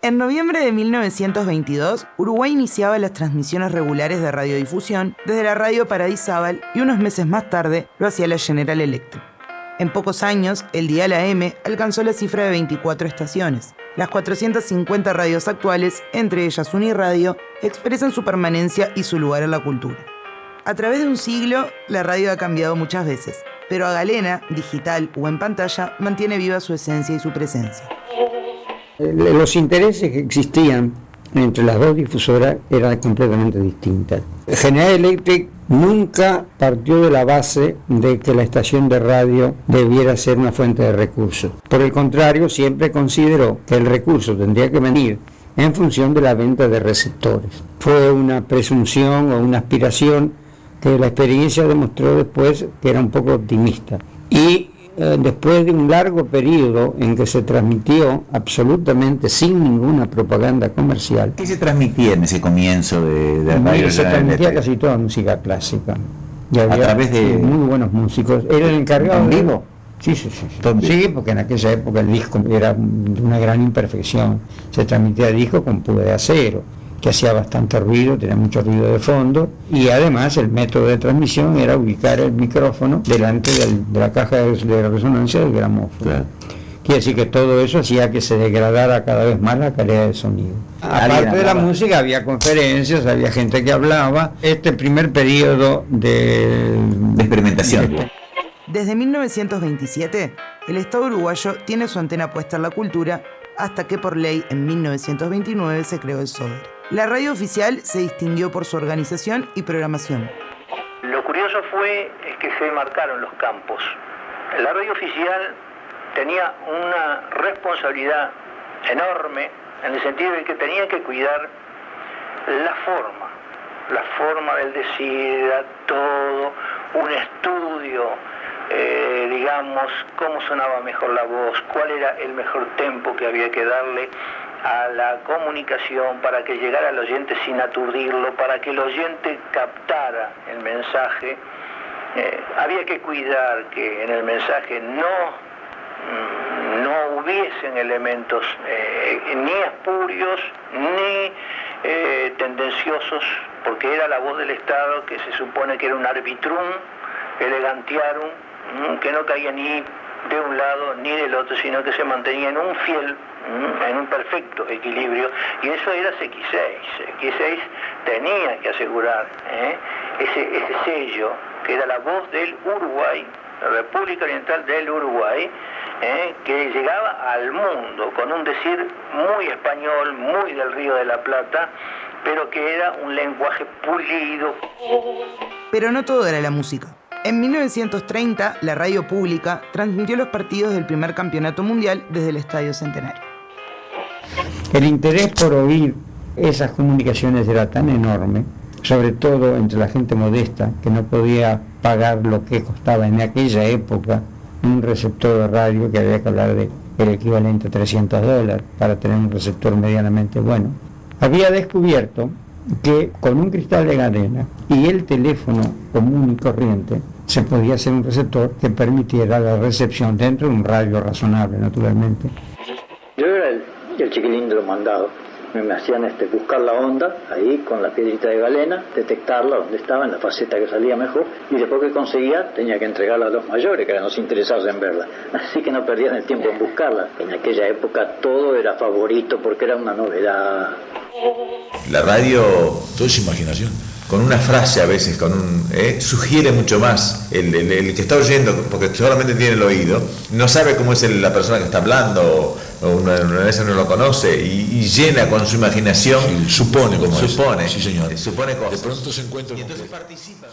En noviembre de 1922, Uruguay iniciaba las transmisiones regulares de radiodifusión desde la radio Paradisábal y unos meses más tarde lo hacía la General Electric. En pocos años, el dial AM alcanzó la cifra de 24 estaciones. Las 450 radios actuales, entre ellas Uniradio, expresan su permanencia y su lugar en la cultura. A través de un siglo, la radio ha cambiado muchas veces, pero a galena, digital o en pantalla, mantiene viva su esencia y su presencia. Los intereses que existían entre las dos difusoras eran completamente distintas. General Electric nunca partió de la base de que la estación de radio debiera ser una fuente de recursos. Por el contrario, siempre consideró que el recurso tendría que venir en función de la venta de receptores. Fue una presunción o una aspiración que la experiencia demostró después que era un poco optimista. Y después de un largo periodo en que se transmitió absolutamente sin ninguna propaganda comercial. ¿Qué se transmitía en ese comienzo de radio? Se transmitía casi toda música clásica. Y había a través de muy buenos músicos. ¿Era el encargado? ¿En vivo? Sí. Sí, porque en aquella época el disco era de una gran imperfección. Se transmitía disco con púa de acero, que hacía bastante ruido, tenía mucho ruido de fondo, y además el método de transmisión era ubicar el micrófono delante de la caja de resonancia del gramófono. Claro. Quiere decir que todo eso hacía que se degradara cada vez más la calidad del sonido. Aparte de la música había conferencias, había gente que hablaba. Este primer periodo de experimentación. Desde 1927, el Estado uruguayo tiene su antena puesta en la cultura, hasta que por ley en 1929 se creó el SODER. La radio oficial se distinguió por su organización y programación. Lo curioso fue que se marcaron los campos. La radio oficial tenía una responsabilidad enorme en el sentido de que tenía que cuidar la forma del decir, era todo un estudio, digamos, cómo sonaba mejor la voz, cuál era el mejor tempo que había que darle a la comunicación para que llegara al oyente sin aturdirlo, para que el oyente captara el mensaje. Había que cuidar que en el mensaje no hubiesen elementos ni espurios ni tendenciosos, porque era la voz del Estado, que se supone que era un arbitrum elegantiarum, que no caía ni de un lado ni del otro, sino que se mantenía en un perfecto equilibrio, y eso era CX6. CX6 tenía que asegurar ese sello, que era la voz del Uruguay, la República Oriental del Uruguay, que llegaba al mundo con un decir muy español, muy del Río de la Plata, pero que era un lenguaje pulido. Pero no todo era la música. En 1930, la radio pública transmitió los partidos del primer campeonato mundial desde el Estadio Centenario. El interés por oír esas comunicaciones era tan enorme, sobre todo entre la gente modesta, que no podía pagar lo que costaba en aquella época un receptor de radio, que había que hablar del equivalente a $300 para tener un receptor medianamente bueno. Había descubierto que con un cristal de galena y el teléfono común y corriente se podía hacer un receptor que permitiera la recepción dentro de un radio razonable, naturalmente. Yo era el chiquilín de los mandados. Me hacían buscar la onda ahí con la piedrita de galena, detectarla donde estaba, en la faceta que salía mejor, y después que conseguía tenía que entregarla a los mayores, que eran los interesados en verla. Así que no perdían el tiempo en buscarla. En aquella época todo era favorito porque era una novedad. La radio, todo es imaginación. Con una frase a veces, sugiere mucho más. El que está oyendo, porque solamente tiene el oído, no sabe cómo es la persona que está hablando, o una vez no lo conoce, y llena con su imaginación. Sí, supone cómo es. Supone. Sí, señor. Supone cosas. De pronto se encuentra. Y entonces participa.